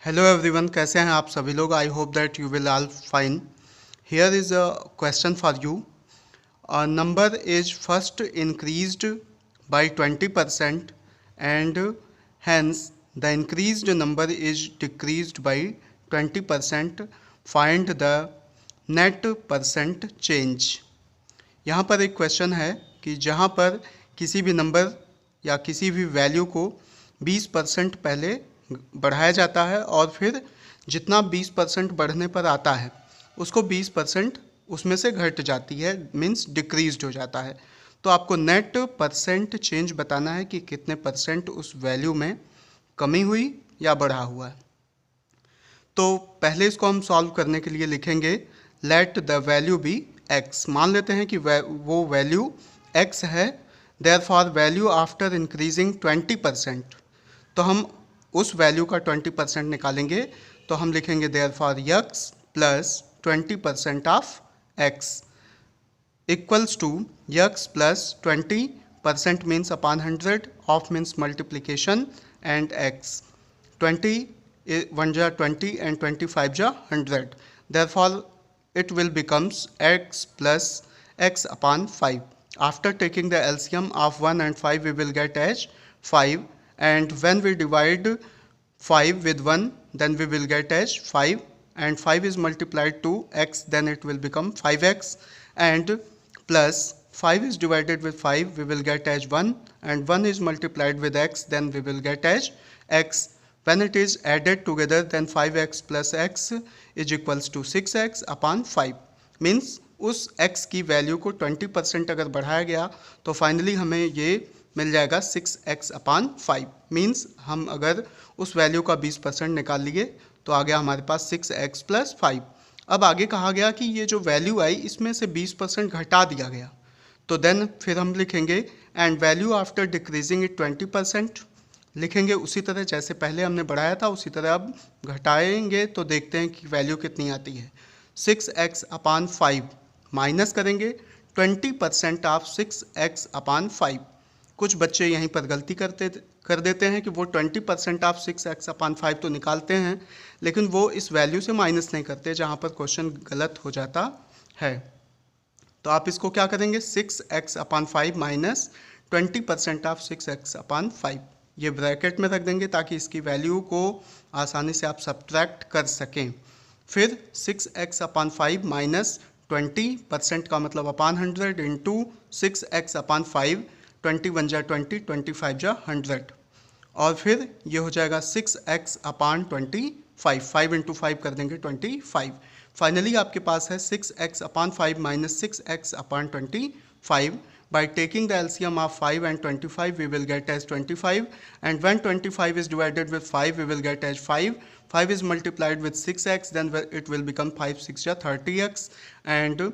Hello everyone, कैसे हैं आप सभी लोग। I hope that you will all fine. Here is a question for you. A number is first increased by 20% and hence the increased number is decreased bye 20%। Find the net percent change. यहाँ पर एक question है कि जहाँ पर किसी भी number या किसी भी वैल्यू को 20% पहले बढ़ाया जाता है और फिर जितना 20% बढ़ने पर आता है उसको 20% उसमें से घट जाती है, मीन्स डिक्रीज्ड हो जाता है। तो आपको नेट परसेंट चेंज बताना है कि कितने परसेंट उस वैल्यू में कमी हुई या बढ़ा हुआ है। तो पहले इसको हम सॉल्व करने के लिए लिखेंगे let the value be x. मान लेते हैं कि वो वैल्यू एक्स है, देयरफॉर वैल्यू आफ्टर इंक्रीजिंग 20%। तो हम उस वैल्यू का 20% निकालेंगे, तो हम लिखेंगे therefore x plus 20% of x equals to x plus 20% means upon 100, of means multiplication and x 20 1 जा 20 and 25 जा 100. Therefore, it will becomes x plus x upon 5. After taking the LCM of 1 and 5, we will get as 5. And when we divide 5 with 1, then we will get as 5. And 5 is multiplied to x, then it will become 5x. And plus 5 is divided with 5, we will get as 1. And 1 is multiplied with x, then we will get as x. When it is added together, then 5x plus x is equals to 6x upon 5. Means उस x की value को 20% अगर बढ़ाया गया तो finally हमें ये मिल जाएगा 6x upon 5. मीन्स हम अगर उस वैल्यू का 20% निकाल लिए तो आ गया हमारे पास 6x plus 5. अब आगे कहा गया कि ये जो वैल्यू आई इसमें से 20% घटा दिया गया, तो देन फिर हम लिखेंगे and value after decreasing it 20%। लिखेंगे उसी तरह जैसे पहले हमने बढ़ाया था उसी तरह अब घटाएंगे, तो देखते हैं कि वैल्यू कितनी आती है। 6x upon 5 माइनस करेंगे 20% ऑफ 6x upon 5। कुछ बच्चे यहीं पर गलती कर देते हैं कि वो 20% ऑफ 6x upon 5 तो निकालते हैं, लेकिन वो इस वैल्यू से माइनस नहीं करते, जहाँ पर क्वेश्चन गलत हो जाता है। तो आप इसको क्या करेंगे, 6x upon 5 minus 20% of 6x upon 5 ये ब्रैकेट में रख देंगे ताकि इसकी वैल्यू को आसानी से आप सब्ट्रैक्ट कर सकें। फिर 6x upon 5 माइनस 20% का मतलब अपॉन 100 इंटू 6x upon 5, 21 जा 20, 25 जा 100, और फिर ये हो जाएगा 6x upon 25, 5 इंटू 5 कर देंगे 25। फाइनली आपके पास है 6x upon 5 minus 6x upon 25। By taking the LCM of 5 and 25, we will get as 25. And when 25 is divided with 5, we will get as 5. 5 is multiplied with 6x, then it will become 5 6 ja 30x. And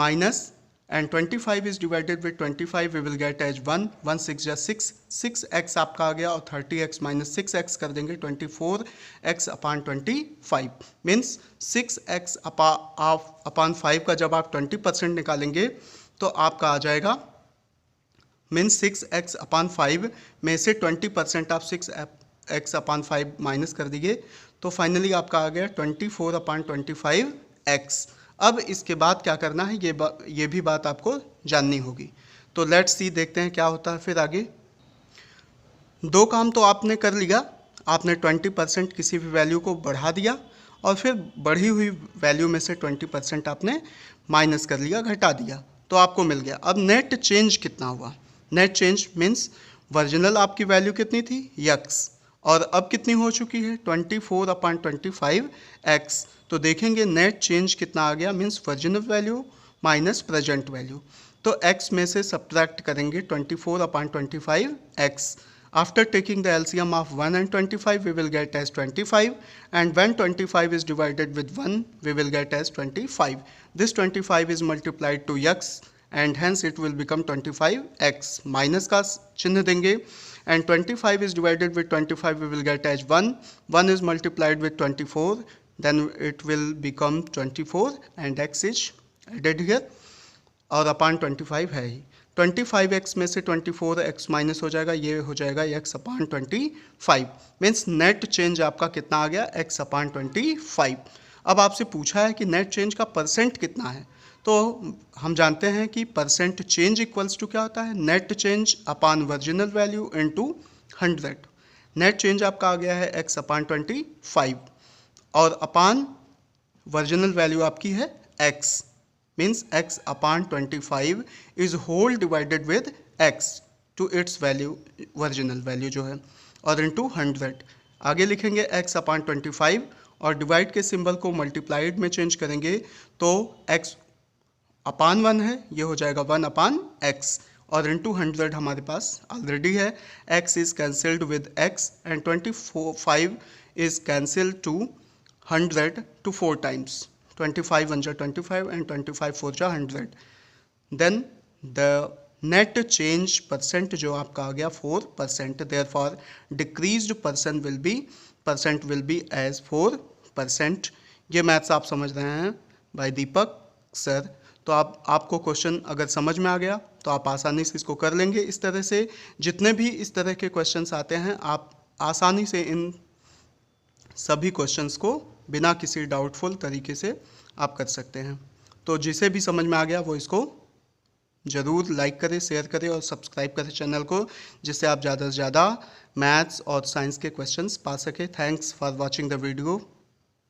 minus, and 25 is divided with 25, we will get as 1. 1 6 ja 6. 6x आपका आ गया और 30x minus 6x कर देंगे 24x upon 25. Means 6x upon 5 का जब आप 20% निकालेंगे तो आपका आ जाएगा मीन्स 6x upon 5 में से 20% आप 6x upon 5 माइनस कर दीजिए, तो फाइनली आपका आ गया 24 upon 25x। अब इसके बाद क्या करना है ये भी बात आपको जाननी होगी। तो लेट्स सी, देखते हैं क्या होता है फिर आगे। दो काम तो आपने कर लिया, आपने 20% किसी भी वैल्यू को बढ़ा दिया और फिर बढ़ी हुई वैल्यू में से 20% आपने माइनस कर लिया, घटा दिया, तो आपको मिल गया। अब नेट चेंज कितना हुआ, नेट चेंज मीन्स वर्जिनल आपकी वैल्यू कितनी थी x, और अब कितनी हो चुकी है 24 upon 25x। तो देखेंगे नेट चेंज कितना आ गया, means original value minus present value. तो x में से सब्ट्रैक्ट करेंगे 24 upon 25x। After taking the LCM of 1 and 25, we will get as 25, and when 25 is divided with 1, we will get as 25. This 25 is multiplied to x, and hence it will become 25x. Minus का चिन्ह देंगे, and 25 is divided with 25, we will get as 1. 1 is multiplied with 24, then it will become 24, and x is added here, और upon 25 है ही। 25x में से 24x minus हो जाएगा, ये हो जाएगा x upon 25। Means net change आपका कितना आ गया, x अपान 25। अब आपसे पूछा है कि नेट चेंज का परसेंट कितना है, तो हम जानते हैं कि परसेंट चेंज इक्वल्स टू क्या होता है, net change upon original value into 100। Net change आपका आ गया है x अपान 25 और अपान वर्जिनल वैल्यू आपकी है x, means x upon 25 is whole divided with x to its value, original value जो है, और इनटू 100। आगे लिखेंगे x अपान 25 और डिवाइड के सिंबल को मल्टीप्लाइड में चेंज करेंगे तो x अपान 1 है, ये हो जाएगा 1 अपान x, और इनटू 100 हमारे पास ऑलरेडी है। x is cancelled with x and 25 is cancelled to 100 to 4 times, 25 1 जा 25 and 25 4 जा 100। Then the net change percent जो आपका आ गया 4%, therefore decreased percent will be as 4%। ये मैथ्स आप समझ रहे हैं बाय दीपक सर। तो आपको क्वेश्चन अगर समझ में आ गया तो आप आसानी से इसको कर लेंगे। इस तरह से जितने भी इस तरह के क्वेश्चंस आते हैं आप आसानी से इन सभी क्वेश्चंस को बिना किसी डाउटफुल तरीके से आप कर सकते हैं। तो जिसे भी समझ में आ गया वो इसको ज़रूर लाइक करें, शेयर करें और सब्सक्राइब करें चैनल को, जिससे आप ज़्यादा से ज़्यादा मैथ्स और साइंस के क्वेश्चंस पा सकें। Thanks for watching the video.